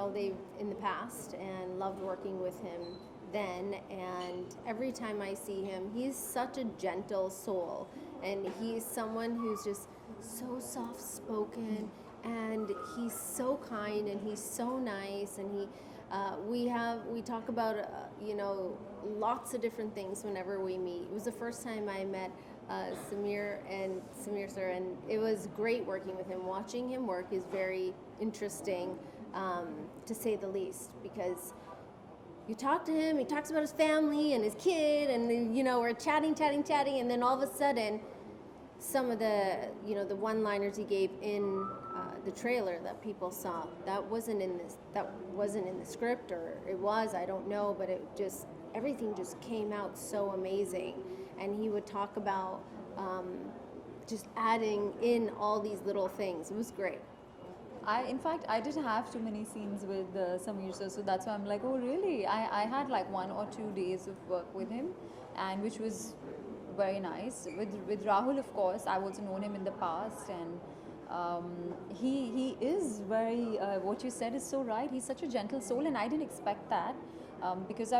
how they in the past and loved working with him then. And every time I see him, he's such a gentle soul, and he's someone who's just so soft spoken, and he's so kind, and he's so nice, and we talk about lots of different things whenever we meet. It was the first time I met Samir sir, and it was great working with him. Watching him work is very interesting, to say the least, because you talk to him, he talks about his family and his kid, and then, we're chatting, and then all of a sudden, some of the the one-liners he gave in the trailer that people saw, that wasn't in the script, or it was, I don't know, but everything just came out so amazing. And he would talk about just adding in all these little things. It was great. In fact, I didn't have too many scenes with Samir sir, so that's why I'm like, oh really? I had like 1 or 2 days of work with him, and which was very nice. With Rahul, of course, I've also known him in the past, and he is very. What you said is so right. He's such a gentle soul, and I didn't expect that, because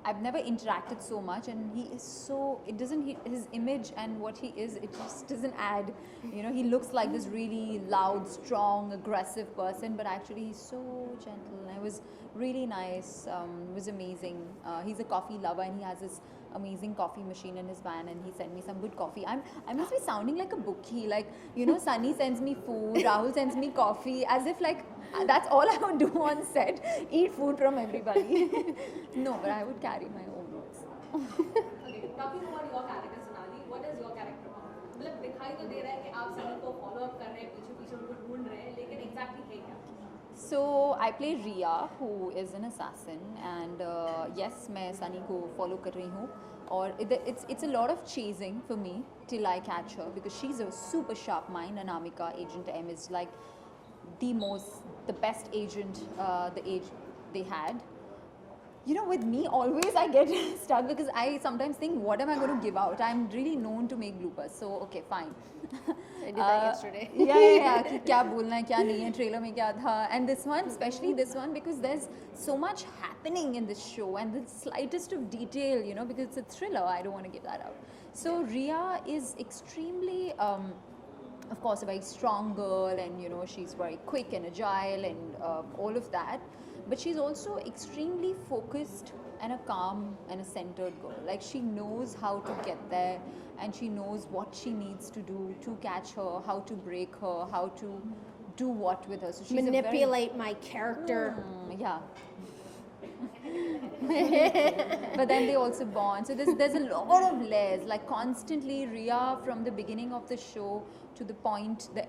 I've never interacted so much, and he is so, it doesn't, his image and what he is, it just doesn't add, he looks like this really loud, strong, aggressive person, but actually he's so gentle, and it was really nice. It was amazing. He's a coffee lover, and he has this amazing coffee machine in his van, and he sent me some good coffee. I must be sounding like a bookie, like, Sunny sends me food, Rahul sends me coffee, as if like that's all I would do on set, eat food from everybody. No, but I would carry my own notes. Okay, talking about your character, Sonali, what is your character about? मतलब दिखाई तो दे रहा है कि आप सनी को follow up कर रहे हैं, पीछे पीछे उनको ढूंढ रहे हैं, लेकिन exactly है क्या? So I play Riya, who is an assassin, and yes, मैं Sunny को follow कर रही हूँ, और it's a lot of chasing for me till I catch her, because she's a super sharp mind. Anamika, Agent M, is like the best agent the age they had. With me, always I get stuck, because I sometimes think, what am I going to give out? I'm really known to make bloopers, so okay, fine. I did that yesterday. Yeah. कि क्या बोलना है, क्या नहीं है, trailer में क्या था. And this one, especially this one, because there's so much happening in this show, and the slightest of detail, because it's a thriller, I don't want to give that out. So Riya is extremely, of course, a very strong girl, and she's very quick and agile, and all of that. But she's also extremely focused and a calm and a centered girl. Like, she knows how to get there, and she knows what she needs to do to catch her, how to break her, how to do what with her. So she's manipulate my character. Yeah. But then they also bond. So there's a lot of layers. Like, constantly, Riya, from the beginning of the show to the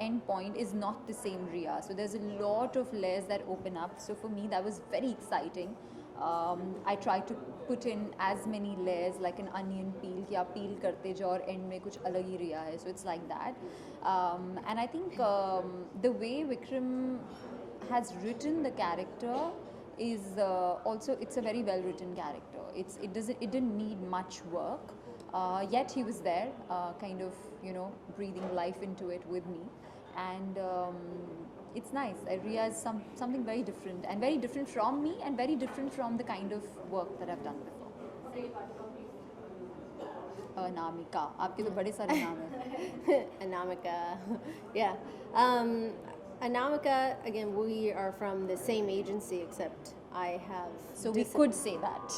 end point, is not the same Riya. So there's a lot of layers that open up. So for me, that was very exciting. I tried to put in as many layers, like an onion peel, कि आप peel करते जाओ और end में कुछ अलग ही Riya है. So it's like that. And I think the way Vikram has written the character is also, it's a very well written character. It didn't need much work, yet he was there, kind of breathing life into it with me, and it's nice. Riya is something very different, and very different from me, and very different from the kind of work that I've done before. Anamika, आपके तो बड़े सारे नाम हैं. Anamika, yeah. Anamika, again, we are from the same agency, except I have... So we could say that.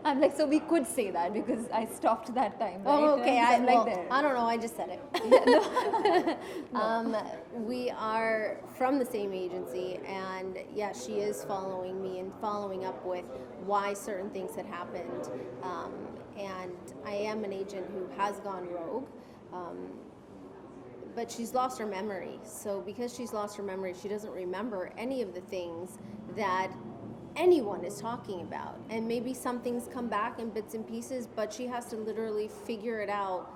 I'm like, so we could say that, because I stopped that time, right? Oh, okay. I don't know, I just said it. No. We are from the same agency, and yeah, she is following me and following up with why certain things had happened. And I am an agent who has gone rogue. But she's lost her memory. So because she's lost her memory, she doesn't remember any of the things that anyone is talking about. And maybe some things come back in bits and pieces, but she has to literally figure it out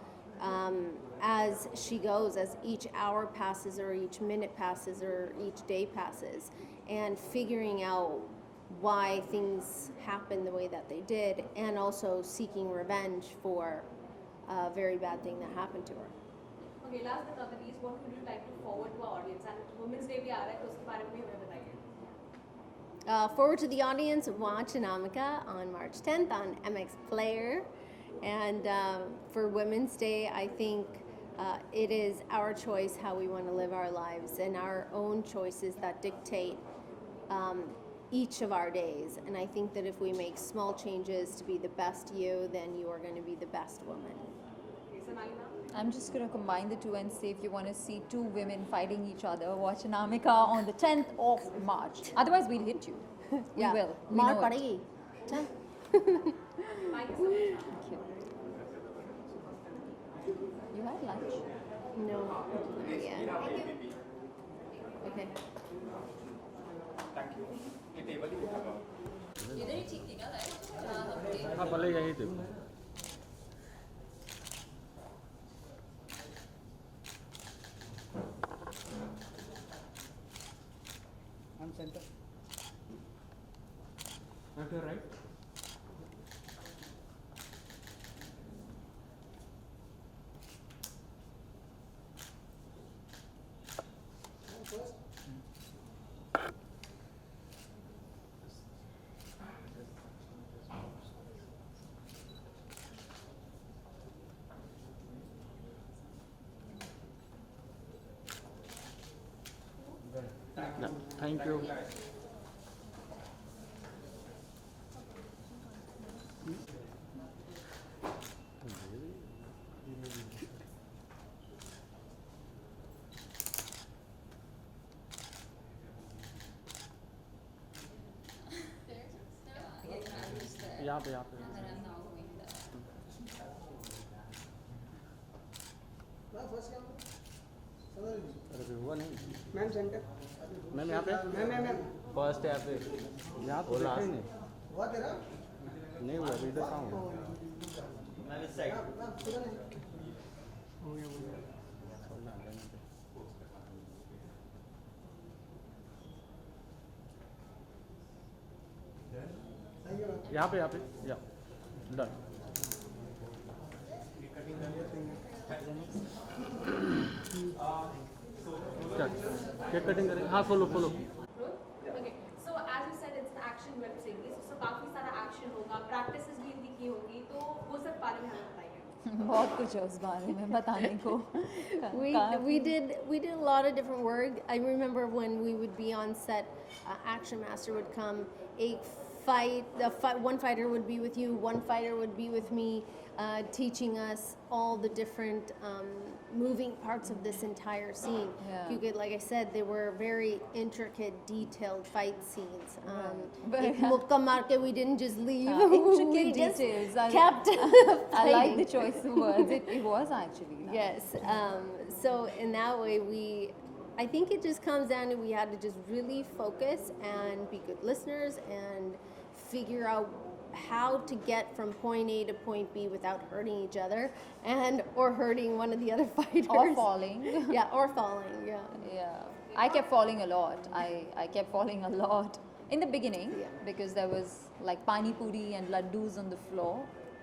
as she goes, as each hour passes, or each minute passes, or each day passes, and figuring out why things happened the way that they did, and also seeking revenge for a very bad thing that happened to her. Okay, last but not the least, what would you like to forward to our audience? And Women's Day भी आ रहा है, तो उसके बारे में भी हमें बताइए. Forward to the audience, watch Anamika on March 10th on MX Player. And for Women's Day, I think it is our choice how we want to live our lives and our own choices that dictate each of our days. And I think that if we make small changes to be the best you, then you are going to be the best woman. Okay, Sonnalli ma'am. I'm just going to combine the two and say if you want to see two women fighting each other, watch Anamika on the 10th of March. Otherwise, we'll hit you. We will. We Maar know it. padegi. Chal. Thank you so much. Thank you. You had lunch? No. Yeah. Okay. हाँ भले यही थे I'm center. Left or right? Thank you. यहाँ पे अरे हुआ नहीं ma'am centre ma'am यहाँ पे मैम फर्स्ट यहाँ पे यहाँ तो देखा ही नहीं हुआ तेरा नहीं हुआ अभी इधर कहाँ हुआ मैम पूरा नहीं यहाँ पे या डन केक कटिंग करेंगे हाँ follow Okay, so as you said, it's an action web series. So काफी सारा action होगा, practices भी इनकी की होगी, तो वो सब बारे में हमें बताइए. बहुत कुछ है उस बारे में बताने को. We did a lot of different work. I remember when we would be on set, Action Master would come. One fighter would be with you, one fighter would be with me, teaching us all the different moving parts of this entire scene. Yeah. You could, like I said, they were very intricate, detailed fight scenes. But- Ek mukka maar ke we didn't just leave. Intricate We just details. kept I like fighting. the choice of words. It was actually. Nice. Yes. So in that way, I think it just comes down to we had to just really focus and be good listeners and figure out how to get from point A to point B without hurting each other or hurting one of the other fighters. Or falling. Yeah, or falling. Yeah. Yeah. I kept falling a lot. I kept falling a lot in the beginning Yeah. because there was like pani puri and laddus on the floor.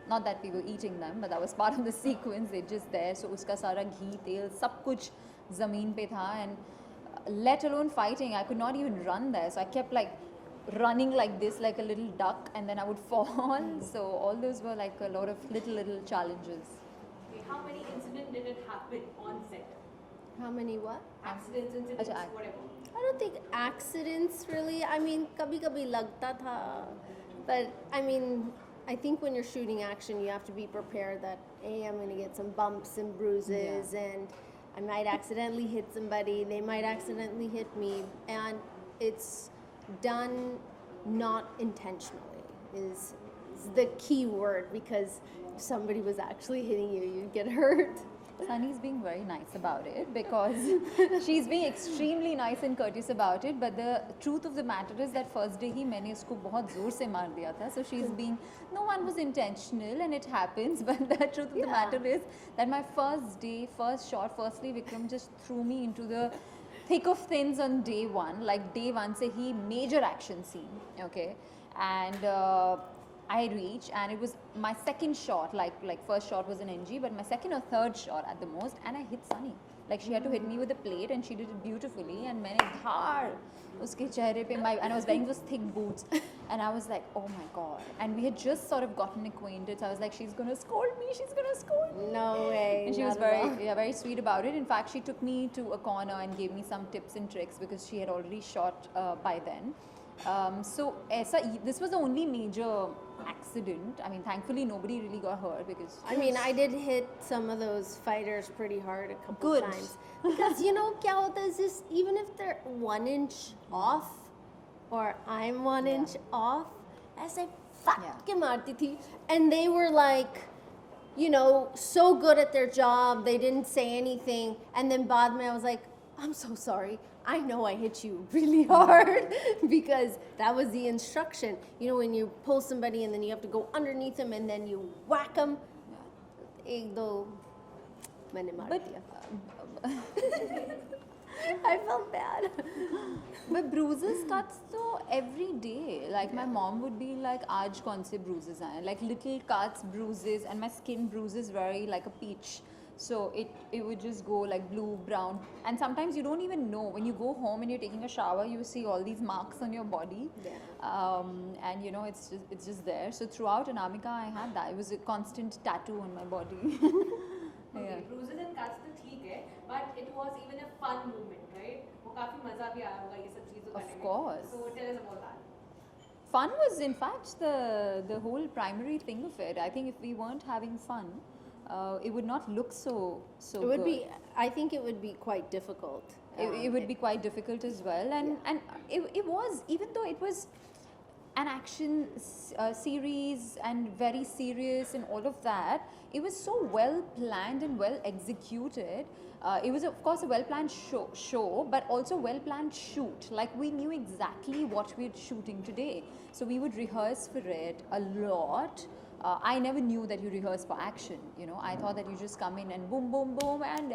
Not that we were eating them, but that was part of the sequence. They're just there. So uska sara ghee, tel, sab kuch zameen pe tha, and let alone fighting. I could not even run there. So I kept like running like this, like a little duck, and then I would fall. So all those were like a lot of little challenges. Okay, how many incidents did it happen on set? How many what? Accidents, incidents, Acha, whatever. I don't think accidents really. I mean, kabhi kabhi lagta tha. But I mean, I think when you're shooting action, you have to be prepared that I'm going to get some bumps and bruises, and I might accidentally hit somebody. They might accidentally hit me, and it's done not intentionally is the key word, because if somebody was actually hitting you, you'd get hurt. Sunny's being very nice about it because she's being extremely nice and courteous about it. But the truth of the matter is that first day ही मैंने उसको बहुत जोर से मार दिया था. So she's being, no one was intentional and it happens. But the truth of the matter is that my first day, first shot, firstly Vikram just threw me into the thick of things on day one. Like day one से ही major action scene, okay, and I reached, and it was my second shot. Like first shot was an NG, but my second or third shot at the most, and I hit Sunny. Like she had to hit me with a plate and she did it beautifully. And मैंने धार उसके चेहरे पे and I was wearing those thick boots and I was like, oh my god. And we had just sort of gotten acquainted. So I was like, she's gonna scold me. She's gonna scold me. No way. And she was not at all. very sweet about it. In fact, she took me to a corner and gave me some tips and tricks because she had already shot by then. So this was the only major accident. I mean, thankfully nobody really got hurt because I mean, I did hit some of those fighters pretty hard a couple Good. times. Because you know, kya hota is just, even if they're 1 inch off or I'm 1 inch off, ऐसे फट के मारती थी. And they were like, you know, so good at their job, they didn't say anything. And then बाद में I was like, I'm so sorry. I know I hit you really hard because that was the instruction. You know, when you pull somebody and then you have to go underneath them and then you whack them. एक दो मैंने मार दिया. I felt bad. But bruises, cuts, though, every day. Like my mom would be like, "Aaj kaun se bruises aaye?" Like little cuts, bruises, and my skin bruises very like a peach. So it would just go like blue, brown, and sometimes you don't even know. When you go home and you're taking a shower, you see all these marks on your body, and you know it's just there. So throughout Anamika, I had that. It was a constant tattoo on my body. Okay, bruises and cuts तो ठीक है, but it was even a fun moment, right? वो काफी मजा भी आया होगा ये सब चीजों करने में. Of course. So tell us about that. Fun was in fact the whole primary thing of it. I think if we weren't having fun, it would not look so It would good. be, I think it would be quite difficult. It would be quite difficult as well, and it was, even though it was an action series and very serious and all of that, it was so well planned and well executed. It was of course a well planned show, but also well planned shoot. Like we knew exactly what we were shooting today, so we would rehearse for it a lot. I never knew that you rehearse for action. You know, I thought that you just come in and boom, boom, boom, and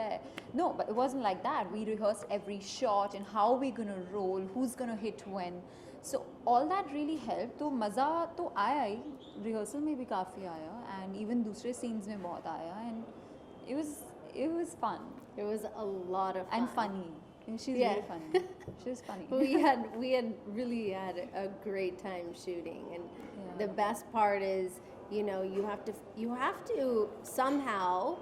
no, but it wasn't like that. We rehearsed every shot and how we're gonna roll, who's gonna hit when. So all that really helped. तो मज़ा तो आया ही, rehearsal में भी काफ़ी आया, and even दूसरे scenes में बहुत आया, and it was fun. It was a lot of fun. And funny. She's Yeah. very funny. She was funny. we had really had a great time shooting, and the best part is, you know, you have to somehow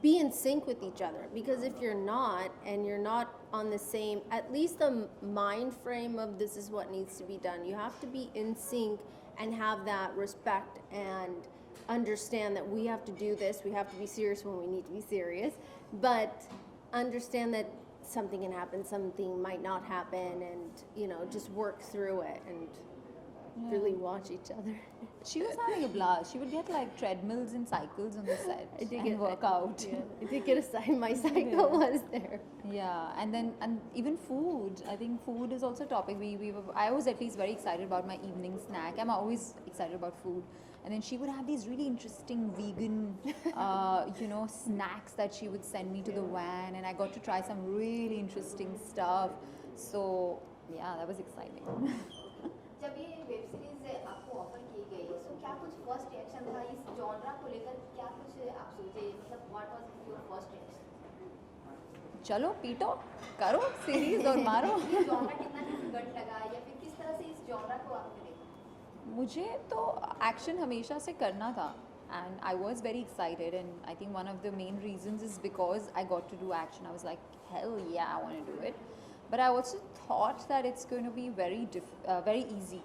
be in sync with each other, because if you're not, and you're not on the same, at least the mind frame of this is what needs to be done, you have to be in sync and have that respect and understand that we have to do this, we have to be serious when we need to be serious, but understand that something can happen, something might not happen, and you know, just work through it and really watch each other. She was having a blast. She would get like treadmills and cycles on the set and work out. Yeah, I did get a side. My cycle was there. Yeah, and even food. I think food is also a topic. I was at least very excited about my evening snack. I'm always excited about food. And then she would have these really interesting vegan, snacks that she would send me to the van, and I got to try some really interesting stuff. So yeah, that was exciting. जब ये web series आपको offer की गई, सो क्या कुछ first reaction था इस genre को लेकर? क्या कुछ आप सोचे, मतलब what was your first reaction? चलो पीटो, करो सीरीज और मारो. ये जॉनरा कितना डिफिकल्ट लगा, या फिर किस तरह से इस जॉनरा को आपने देखा? मुझे तो एक्शन हमेशा से करना था, and I was very excited, and I think one of the main reasons is because I got to do action. I was like, hell yeah, I want to do it. But I also thought that it's going to be very easy.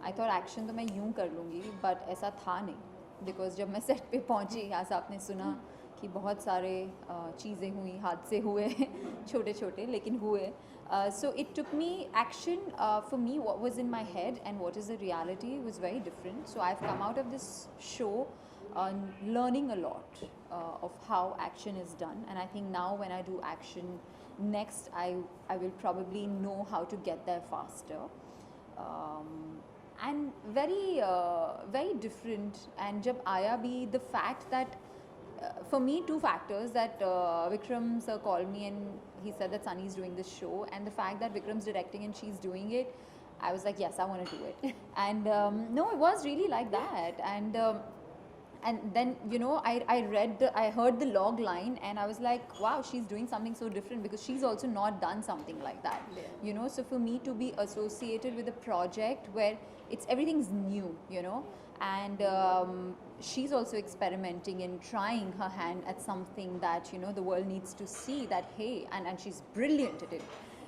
I thought action तो मैं यूं कर लूँगी, but ऐसा था नहीं, because जब मैं सेट पे पहुँची, आज आपने सुना कि बहुत सारे चीज़ें हुई, हादसे हुए, छोटे छोटे लेकिन हुए. So it took me action. For me, what was in my head and what is the reality was very different. So I've come out of this show learning a lot of how action is done, and I think now when I do action next, I will probably know how to get there faster. And very different. And jab aaya bhi, the fact that for me, two factors, that Vikram sir called me and he said that Sunny is doing this show, and the fact that Vikram's directing and she's doing it, I was like, yes, I want to do it. And no, it was really like that. And and then I heard the log line and I was like, wow, she's doing something so different because she's also not done something like that. Yeah. So for me to be associated with a project where everything's new, and she's also experimenting and trying her hand at something that the world needs to see that, hey, and she's brilliant at it.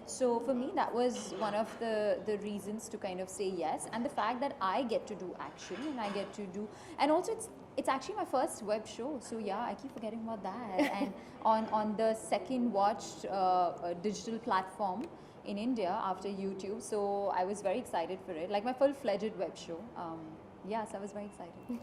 So for me, that was one of the reasons to kind of say yes, and the fact that I get to do action and I get to do, and also it's actually my first web show. So yeah, I keep forgetting about that. And on the second watched digital platform in India after YouTube. So I was very excited for it, like my full-fledged web show. Yes, I was very excited.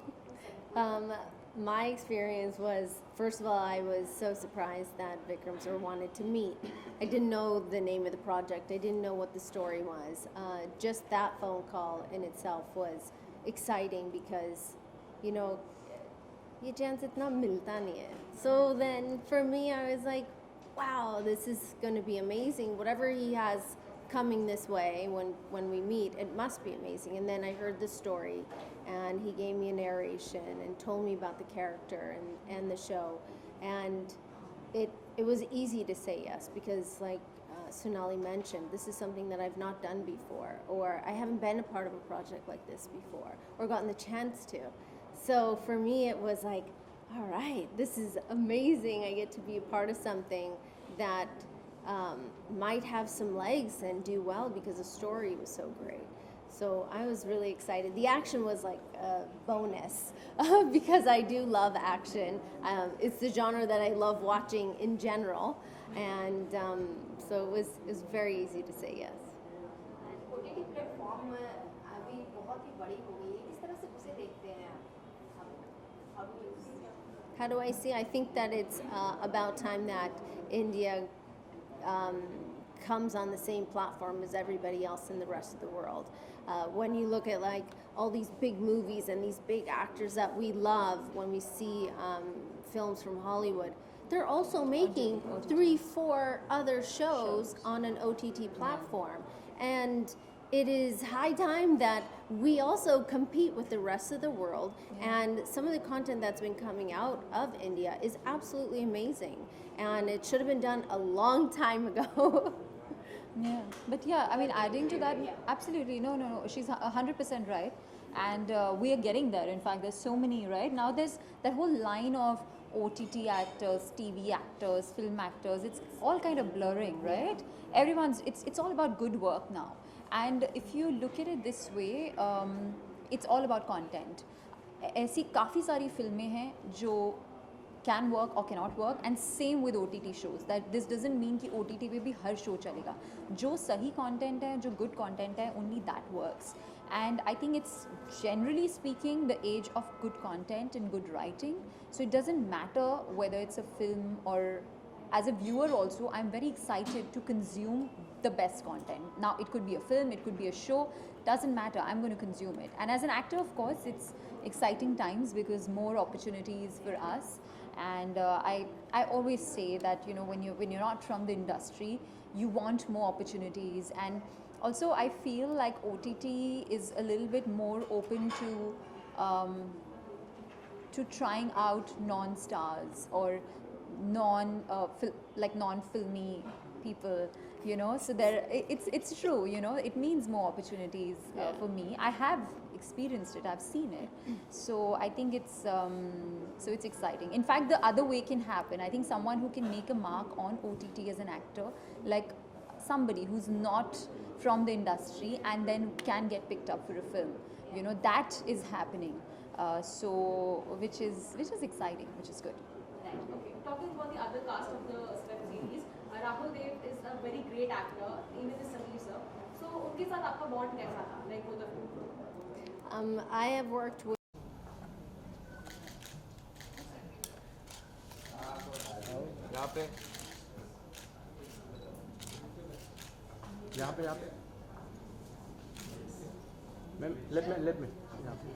My experience was, first of all, I was so surprised that Vikram sir wanted to meet. I didn't know the name of the project. I didn't know what the story was. Just that phone call in itself was exciting because, ये chance इतना मिलता नहीं है. So then for me, I was like, wow, this is going to be amazing. Whatever he has coming this way when we meet, it must be amazing. And then I heard the story and he gave me a narration and told me about the character and the show, and it was easy to say yes because, like Sonnalli mentioned, this is something that I've not done before, or I haven't been a part of a project like this before or gotten the chance to. So for me it was like, all right, this is amazing. I get to be a part of something that might have some legs and do well because the story was so great. So I was really excited. The action was like a bonus because I do love action. It's the genre that I love watching in general, and so it was very easy to say yes. OTT platform अभी बहुत ही बड़ी हो गई है, किस तरह से उसे देखते हैं आप? How do you see it? How do I see? I think that it's about time that India comes on the same platform as everybody else in the rest of the world. When you look at like all these big movies and these big actors that we love, when we see films from Hollywood, they're also making 3-4 other shows on an OTT platform. And it is high time that we also compete with the rest of the world. And some of the content that's been coming out of India is absolutely amazing. And it should have been done a long time ago. Yeah, but yeah, I mean, adding to that, absolutely, no, she's 100% right, and we are getting there. In fact, there's so many, right? Now there's that whole line of OTT actors, TV actors, film actors. It's all kind of blurring, right? It's all about good work now. And if you look at it this way, it's all about content. ऐसी काफ़ी सारी फिल्में हैं जो can work or cannot work, and same with OTT shows. That this doesn't mean कि OTT पे भी हर show चलेगा. जो सही content है, जो good content है, only that works. And I think it's generally speaking the age of good content and good writing. So it doesn't matter whether it's a film or, as a viewer also, I'm very excited to consume the best content. Now it could be a film, it could be a show, doesn't matter, I'm going to consume it. And as an actor, of course, it's exciting times because more opportunities for us. And I always say that when you're not from the industry, you want more opportunities. And also I feel like OTT is a little bit more open to trying out non-stars or non-filmy people, so it's true, it means more opportunities for me. I have experienced it, I've seen it, so I think it's exciting. In fact, the other way can happen. I think someone who can make a mark on OTT as an actor, like somebody who's not from the industry and then can get picked up for a film, that is happening, so which is exciting, which is good. Right. Okay. Talking about the other cast of the web series, Rahul Dev is a very great actor, even is Sameer sir. So उनके साथ आपका bond कैसा था? Like both of you. I have worked with यहाँ पे ma'am let me यहाँ पे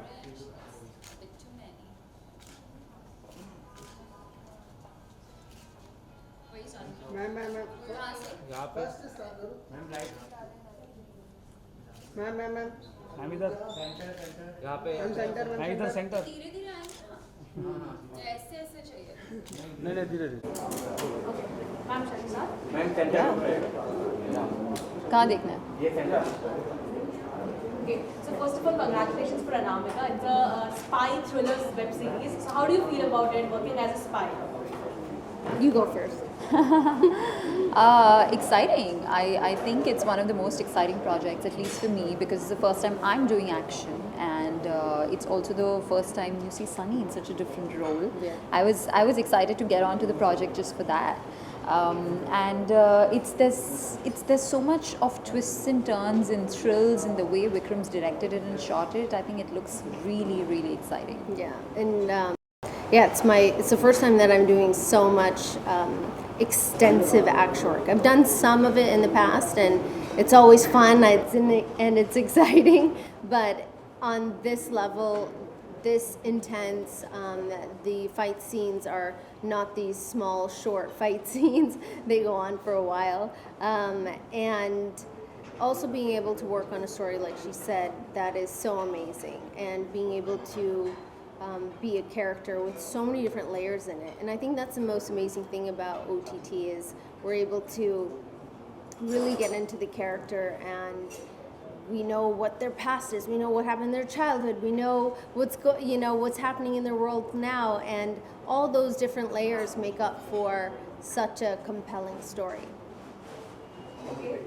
orange. That's a bit too many. Where you starting from? Ma'am कहाँ से? यहाँ पे फर्स्ट स्टार्ट करो मैम लाइट मैम मैम इधर यहाँ पे सेंटर मैं इधर सेंटर धीरे धीरे आएंगे ना। ऐसे ऐसे चाहिए। नहीं नहीं धीरे धीरे मैम शर्मिला मैम सेंटर कहाँ देखना है? ये centre Okay, so first of all, congratulations for Anamika. It's a spy thrillers web series. So how do you feel about it, working as a spy? You go first. Exciting. I think it's one of the most exciting projects, at least for me, because it's the first time I'm doing action, and it's also the first time you see Sunny in such a different role. Yeah. I was excited to get onto the project just for that. There's so much of twists and turns and thrills in the way Vikram's directed it and shot it. I think it looks really, really exciting. Yeah, and yeah, it's the first time that I'm doing so much extensive action work. I've done some of it in the past, and it's always fun. And it's exciting, but on this level, this intense, the fight scenes are not these small, short fight scenes. They go on for a while, and also being able to work on a story like she said, that is so amazing, and being able to be a character with so many different layers in it. And I think that's the most amazing thing about OTT is we're able to really get into the character, and we know what their past is, we know what happened in their childhood, we know what's happening in their world now, and all those different layers make up for such a compelling story. Okay.